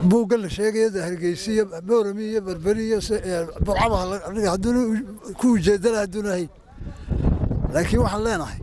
buugga la sheegaya hargeysiya booramiya barbariya burcaba aniga hadduu ku ujeedana hadduunahay laakiin waxaan leenahay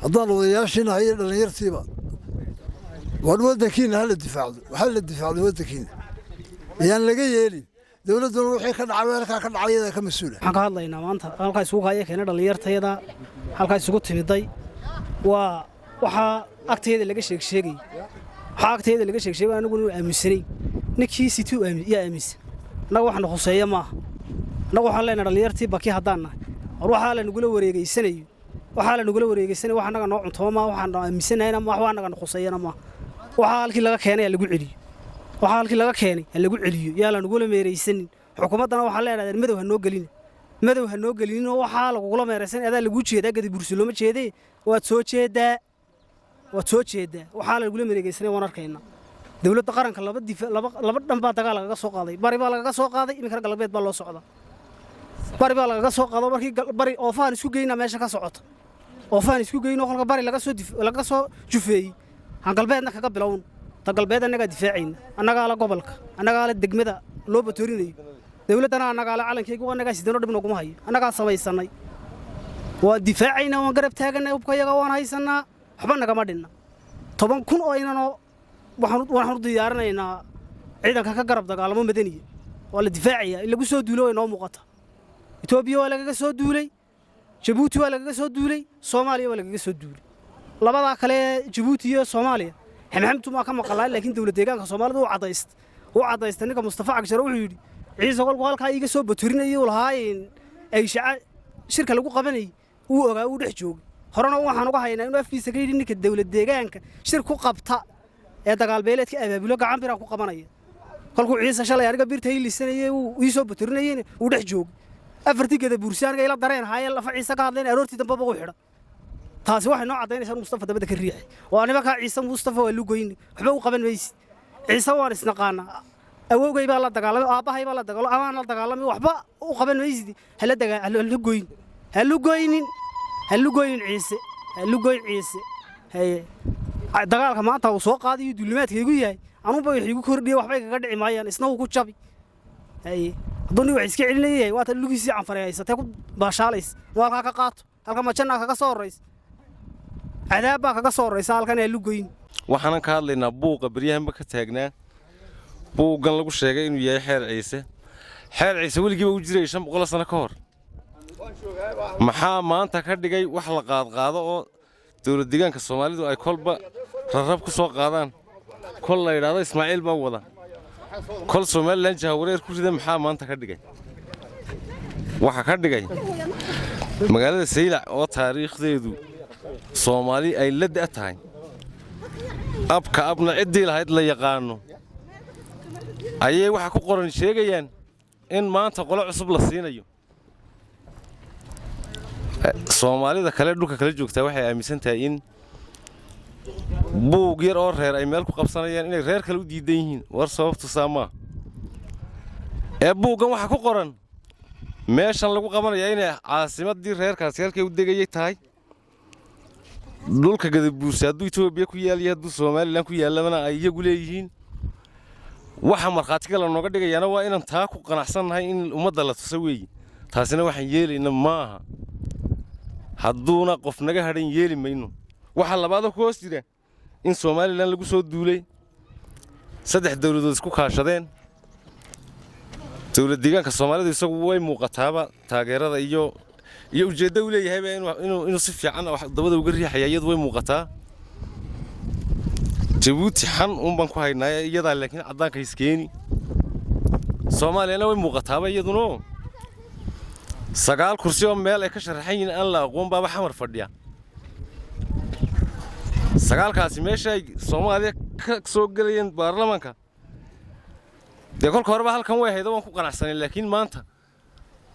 haddaan odayaashiina iyo dhallinyartiiba war waddankiina hala difaacdo waxaa la difaacdo waddankiina ayaan laga yeelin dowladduna wixii ka dhacay weelkaa ka dhacayada ka mas-uula waxaan ka hadlaynaa maanta halkaa isugu haya keena dhallinyartayada halkaa isugu timiday waa waxaa agteeda laga sheegay waxaa agteeda laga sheegay aniguna inuu aaminsanay ninkii situu yaa aaminsan annaga waxna khuseeya maaha annaga waxaan leenahay dhallinyartii baki haddaan nahay war waxaa la nagula wareegaysanayo wax annaga noo cuntooma maaha waxaan aaminsanahyna maaha wax annaga khuseeyana maaha waxaa halkii laga keenay ha lagu celiyo yaa la nagula meeraysanin xukuumaddana waxaa leenahay madow ha noo gelinin oo waxaa lagugula meeraysan adaa laguu jeedaa gadi bursi looma jeedee waad soo jeedaa waxaa lagula meeraysanay waan arkaynaa dowladda qaranka laba dhan baa dagaal lagaga soo qaaday bari baa lagaga soo qaaday iminkana galbeed baa loo socdaa bari baa lagaga soo qaado markii bari oofahan isku geyna meesha ka socota oofahan isku geyno kolka bari laga soo jufeeyey han galbeedna kaga bilowno ta galbeed annagaa difaacayna annagaa la gobolka annagaa la degmada loo batorinayo dowladdana annagaa la calankayga annagaa sidano dhib noguma hayo annagaa samaysanay waan difaacaynaa waan garab taaganay hubkayaga waan haysanaa waxba nagama dhinna 10,000 oo inanoo waxaan u diyaarinaynaa ciidanka ka garab dagaalamo madaniya waa la difaacayaa in lagu soo duulo way noo muuqata Itoobiya waa lagaga soo duulay Djibouti waa lagaga soo duulay Soomaaliya waa lagaga soo duulay labada kale Djibouti iyo Soomaaliya xamxamtu ma ka maqlaan laakiin dawladda deegaanka Soomaalidu uu cadaystay ninka Mustafa Cagshar wuxuu yiri ciise qolku halka iga soo baturinayo lahaayeen ay shirka lagu qabanay uu ogaa uu dhex joogay horena waxaan uga haynaa inuu afkiisa ka yidhi ninka dawladda deegaanka shir ku qabta ee dagaal beeleedka abaabulo gacan bira ku qabanaya kolku ciise shalay aniga birta lisanayay uu ii soo baturinayeen uu dhex joogay afartigeeda buursaanka ila dareen haayeen lafa ciise ka hadleen aroortii dambe ugu xidhan taasi waxay noo cadaynaysaa Mustafa dabada ka riixay waa anima ka ciise Mustafa waa lugoyn waxba u qaban maysid ciise waan isnaqaana awowgay baa la dagaalamay aabahay baa la dagaalamay amaan la dagaalamay waxba u qaban maysid halugoyn ciise hay dagaalka maanta uu soo qaadiyo dulimaadkaygu yahay anuba wixii igu kordhiyay waxba kaga dhici maayaan isna uu ku jabi hay dooni wax iska celinayay waa tan lugiisi canfareeysatay ku baashaalays walka ka qaato halka ma janna kaga soo horeys cadaab baa kaga soo horeysa halkan ay lugoyn waxaan ka hadlaynaa buuqa baryahanba ka taagnaa buugan lagu sheegay inuu yahay xeer ciise weligiiba u jiray 500 sano ka hor maxaa maanta ka dhigay wax la qaado oo dawladda deegaanka Soomaalidu ay kolba rarab ku soo qaadaan kol la yiraahdo Ismaaciil baa wada kol Soomaaliland jawareer ku rida maxaa maanta ka dhigay waxa ka dhigay magaalada Saylac oo taariikhdeedu Soomaali ay la tahay abna cidii lahayd la yaqaano ayay waxa ku qoran sheegayaan in maanta qolo cusub la siinayo Soomaalida kale dhulka kala joogtaa waxay aaminsan tahay in buug yar oo reer ay meel ku qabsanayaan inay reer kale u diidan yihiin war sababtu saama buugan waxa ku qoran meeshan lagu qabanayaa inay caasimadii reerkaasi halkay u degayay tahay dhulka Gadabuursi hadduu Itoobiya ku yaaliyo hadduu Soomaaliland ku yaalana ay iyagu leeyihiin waxa marxaatiga la nooga dhigayana waa inaan taa ku qanacsanahay in ummadda la tuso weey taasina waxaan yeelaynaa maaha hadduuna qof naga hadhan yeeli mayno waxa labaad ku hoos jira in Soomaaliland lagu soo duulay 3 dawladood isku kaashadeen dawladda deegaanka Soomaalidu isagu way muuqataaba taageerada iyo ujeedada uu leeyahay inuu si fiican dabada uga riixaya iyadu way muuqataa Djibouti xan baan ku haynaa iyada laakiin cadaanka iskeeni Soomaaliland way muuqataaba iyaduna 9 kursi oo meel ay ka sharaxayeen aan la aqoon baba xamar fadhiya 9 kaasi meesha ay Soomaaliya ka soo galayeen baarlamaanka kolka horeba halkan way haydo waan ku qanacsanay laakiin maanta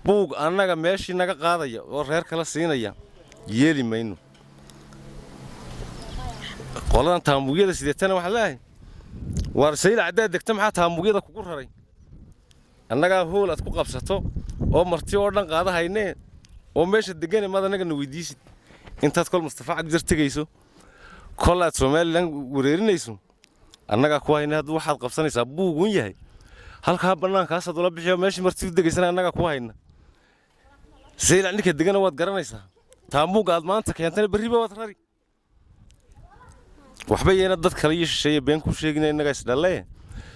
buug annaga meeshii naga qaadaya oo reer kala siinaya yeeli mayno qoladan taambugyada sideetana waxa leeyahay war Saylac cadaa degta maxaa taambugyada kugu raray annaga hool aad ku qabsato oo marti oo dhan qaada haynee oo meesha degan madanaga weydiisid intaad kol Mustafa Cagshar tagayso kol aad Soomaaliland wareerinayso annagaa ku hayna hadduu waxaad qabsanaysaa buugun yahay halkaa bannaankaasaad ula bixiyo meeshii marti u degaysana annagaa ku hayna saylac ninka degana waad garanaysaa taambuugga aad maanta keentana berriba waad rari waxba yeena dad kale iyo shisheeye been ku sheegina innagaa isdhalle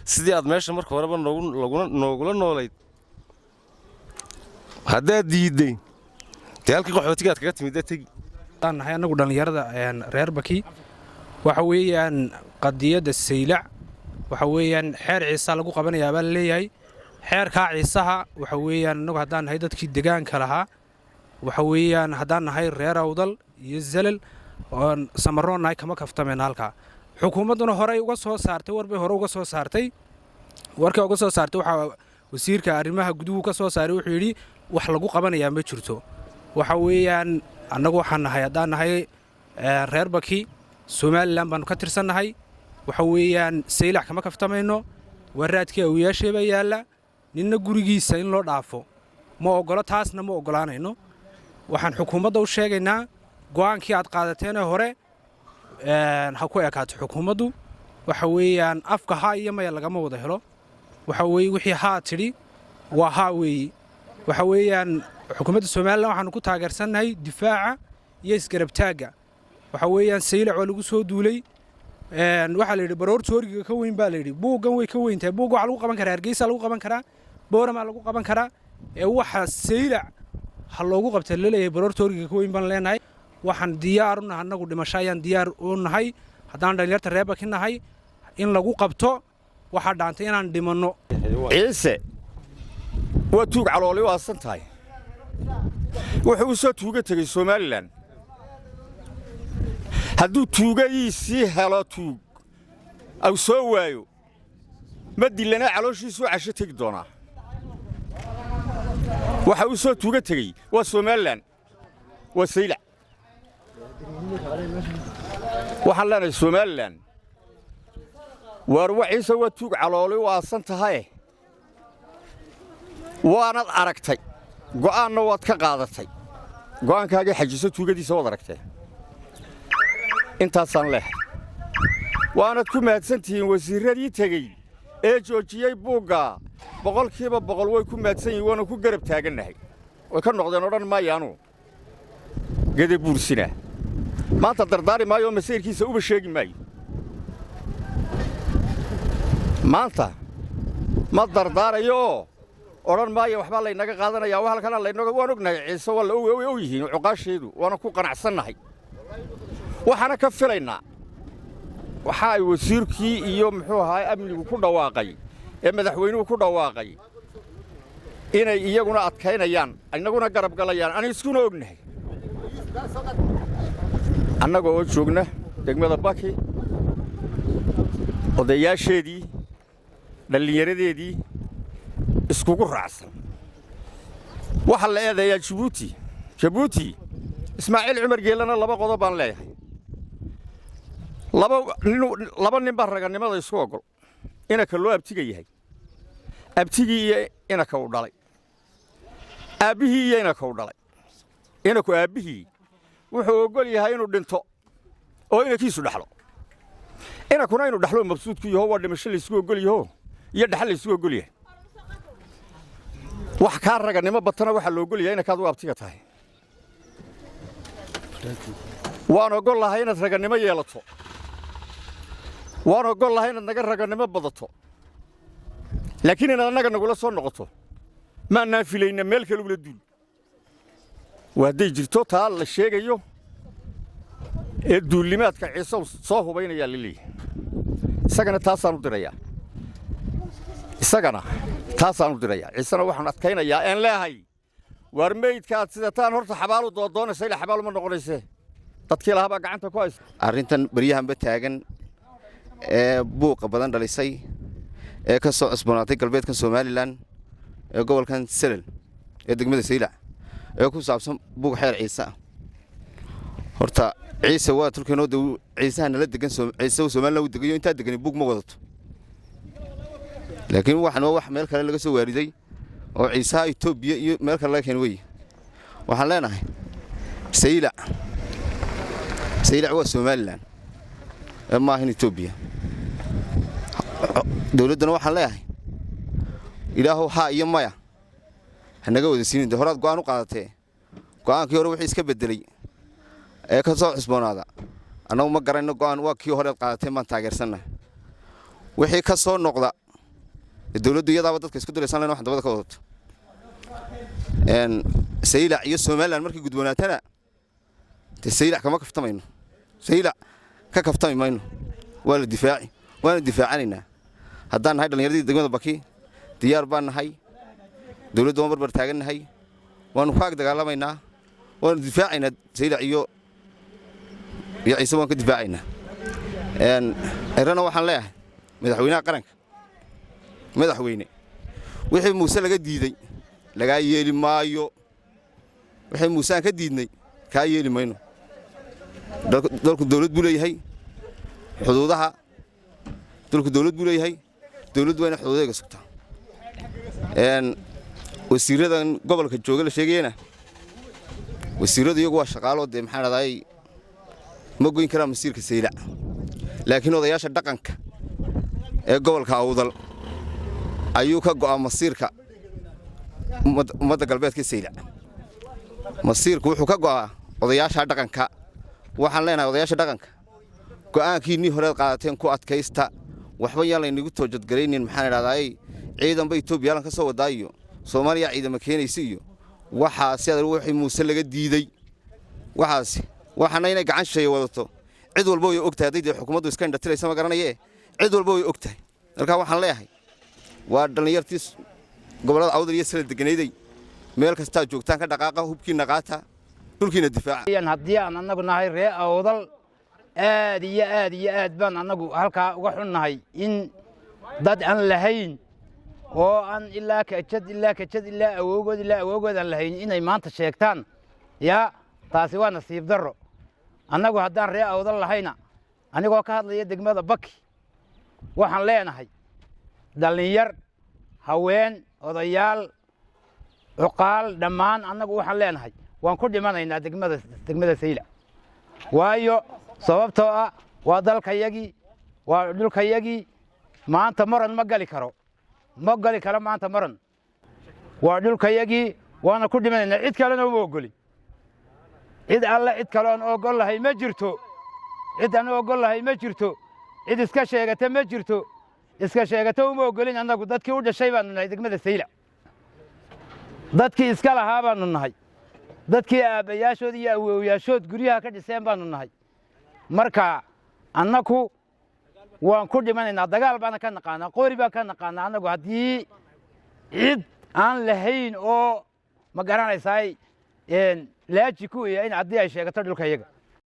sidii aad meesha marka horeba noogula noolayd haddaad diidday dee halkii qaxootigaad kaga timid tegi aan nahay annagu dhallinyarada reer Baki waxa weeyaan qadiyada saylac waxa weeyaan xeer ciisa lagu qabanayaa baa leeyahay xeerka ciisaha waxa weeyaan annagu haddaan nahay dadkii deegaanka lahaa waxa weeyaan haddaan nahay reer awdal iyo zalal oo samaroonay kama kaftameen halka xukuumaduna hore uga soo saartay warbay hore uga soo saartay warka uga soo saartay waxa wasiirka arrimaha guduhu ka soo saaray wuxuu yiri wax lagu qabanayaa ma jirto waxa weeyaan annagu waxaan nahay haddaan nahay reer Baki Somaliland baan ka tirsannahay waxa weeyaan saylac kama kaftamayno waraadkii awiyasheeba yaala ninna gurigiisa in loo dhaafo ma ogolo taasna ma ogolaanayno waxaan xukuumadda u sheegaynaa go'aankii aad qaadateen hore ha ku ekaato xukuumaddu waxa weeyaan afka ha iyo maya lagama wada helo waxa weey wixii ha tiri waa ha weey waxa weeyaan xukuumadda Soomaaliland waxaan ku taageersannahay difaaca iyo isgarabtaaga waxa weeyaan saylac oo lagu soo duulay waxa la yiri baroor tooriga ka weyn baa la yiri buugan way ka weyntahay buug waxa lagu qaban karaa Hargeysa lagu qaban karaa Boorama lagu qaban karaa waxa saylac ha loogu qabtay leeyahay baroor tooriga ka weyn baan leenahay waxaan diyaar u nahay annagu dhimasho ayaan diyaar u nahay haddaan dhalinyarta reer Baki nahay in lagu qabto waxa dhaantay inaan dhimanno ciise waa tuug calooli waasan tahay wuxuu soo tuuga tagay Somaliland hadduu tuugadiisii helo tuug aw soo waayo ma dilana calooshiisu casho tagi doonaa waxa uu soo tuuga tagay waa Somaliland waa saylac waxaan leenahay Somaliland war waxiisa waa tuug calooli waasan tahay waanad aragtay go'aanna waad ka qaadatay go'aankaaga xajiso tuugadiisa waad aragtay intaasaan leeyahay waanad ku mahadsantihiin wasiiradii tagay ee joojiyay buugga boqolkiiba boqol way ku mahadsan yihiin waana ku garab taagannahay way ka noqdeen odhan maayaanu gede buursina maanta dardaari maayo masiirkiisa uba sheegi maayo maanta ma dardaarayo odhan maayo waxbaa laynaga qaadanayaa waa halkana laynaga waan ognahay ciise waa la og yihiin cuqaasheedu waana ku qanacsannahay waxaana ka filaynaa waxa ay wasiirkii iyo muxuu ahaa amnigu ku dhawaaqay ee madaxweynuhu ku dhawaaqay inay iyaguna adkaynayaan annaguna garab galayaan aan iskuna ognahay annaga oo joogna degmada Baki odayaasheedii dhalinyaradeedii iskugu raacsan waxa la eedayaa Djibouti Ismaaciil Cumar Geelana laba qodob baan leeyahay laba nin baa raganimada isku ogol inaka loo abtiga yahay abtigii iyo inaka u dhalay aabihii iyo inaka u dhalay inaku aabihii wuxuu ogol yahay inuu dhinto oo inakiisu dhaxlo inakuna inuu dhaxlo mabsuud ku yahay waa dhimasho la isku ogol yahay iyo dhaxal la isku ogol yahay wax ka raganimo batana waxa loo ogol yahay inakaad u abtiga tahay waan ogol lahay inaad raganimo yeelato waan ogol lahay inaad naga raganimo badato laakiin inaad annaga nagula soo noqoto ma naafilayna meel kale ula duul waaday jirto taa la sheegayo ee duulimaadka ciise soo hubaynaya lilii isagana taasaan u dirayaa ciisana waxaan adkaynayaa aan leeyahay war meydkaad sidataan horta xabaalu doodoonaysa ila xabaal ma noqonaysee dadkii lahaabaa gacanta ku haysta arrintan baryahanba taagan ee buuqa badan dhalisay ee ka soo cusboonaatay galbeedkan Somaliland ee gobolkan Selel ee degmada Saylac ee ku saabsan buuq xeer ciise horta ciise waa tulkeenoo ciisaha nala degan ciise Somaliland uu degayo inta degan buuq ma wadato laakiin waxaan wax meel kale laga soo waariday oo ciisaha Itoobiya iyo meel kale laga keenay way waxaan leenahay Saylac waa Somaliland ma ahan Itoobiya dawladdana waxaan leeyahay ilaahow haa iyo maya hanaga wada siinin horaad go'aan u qaadatee go'aankii hore wixii iska bedelay ee ka soo cusboonaada annagu ma garanayno go'aan waa kii horeed qaadatee maan taageersannahay wixii ka soo noqda dawladdu iyadaaba dadka isku diraysan leena wax dabada ka wadato saylac iyo Soomaaliland markii gudboonaatana saylac kama kaftamayno saylac ka kaftami mayno waa la difaaci waana difaacanayna haddaan nahay dhallinyaradii degmada Baki diyaar baan nahay dawladdu waan barbar taagannahay waanu ka dagaalamaynaa waanu difaacaynaa saylac iyo ciise waan ka difaacaynaa erana waxaan leeyahay madaxweynaha qaranka madaxweyne wixii Muuse laga diiday laga yeeli maayo wixii Muuse aan ka diidnay ka yeeli mayno dalku dawlad buu leeyahay xuduudaha dalku dawlad buu leeyahay dawladdu waa in xuduudeega sugtaa wasiiradan gobolka jooga la sheegayna wasiiradu iyagu waa shaqaalo de maxaan raday ma goyn karaan masiirka saylac laakiin odayaasha dhaqanka ee gobolka Awdal ayuu ka go'aan masiirka ummadda galbeedka saylac masiirku wuxuu ka go'aa odayaasha dhaqanka waxaan leenahay odayaasha dhaqanka go'aankii hore qaadateen ku adkaysta waxba yaan la inagu toojadgareynin maxaan raday ciidan bay Itoobiya ka soo wadaayo Soomaaliya ciidama keenaysa iyo waxa si aad wixii Muuse laga diiday waxaana inay gacan shay wadato cid walba way ogtahay haddii xukuumaddu iska indhatiraysa ma garanayee cid walba way ogtahay marka waxaan leeyahay waa dhalinyartii gobolada Awdal iyo Sale deganayday meel kasta joogtaan ka dhaqaaqa hubkiina qaata dhulkiina difaaca haddii aan anagu nahay reer Awdal aad iyo aad baan anagu halka uga xunnahay in dad aan lahayn oo aan ilaa kajad ilaa awoogood aan lahayn inay maanta sheegtaan ya taasi waa nasiib darro annagu haddaan reer Awdal lahayna anigoo ka hadlaya degmada Baki waxaan leenahay dhalinyar haween odayaal uqaal dhammaan annagu waxaan leenahay waan ku dhimanaynaa degmada Saylac waayo sababtoo ah waa dalkayagii waa dhulkayagii maanta maran ma gali karo maanta maran waa dhulkayagii waana ku dhimanaynaa cid kalena uma ogolin cid alle cid kale aan ogol lahay ma jirto cid aan ogol lahay ma jirto cid iska sheegata ma jirto iska sheegata uma ogolin annagu dadkii u dhashay baanu nahay degmada Saylac dadkii iska lahaa baanu nahay dadkii aabayaashood iyo awoowayaashood guryaha ka dhiseen baanu nahay marka annagu waan ku dhimanaynaa dagaal baan ka naqaanaa qori baan ka naqaanaa annagu haddii cid aan lahayn oo ma garanaysaa laaji ku iyo in haddii ay sheegato dhulkayaga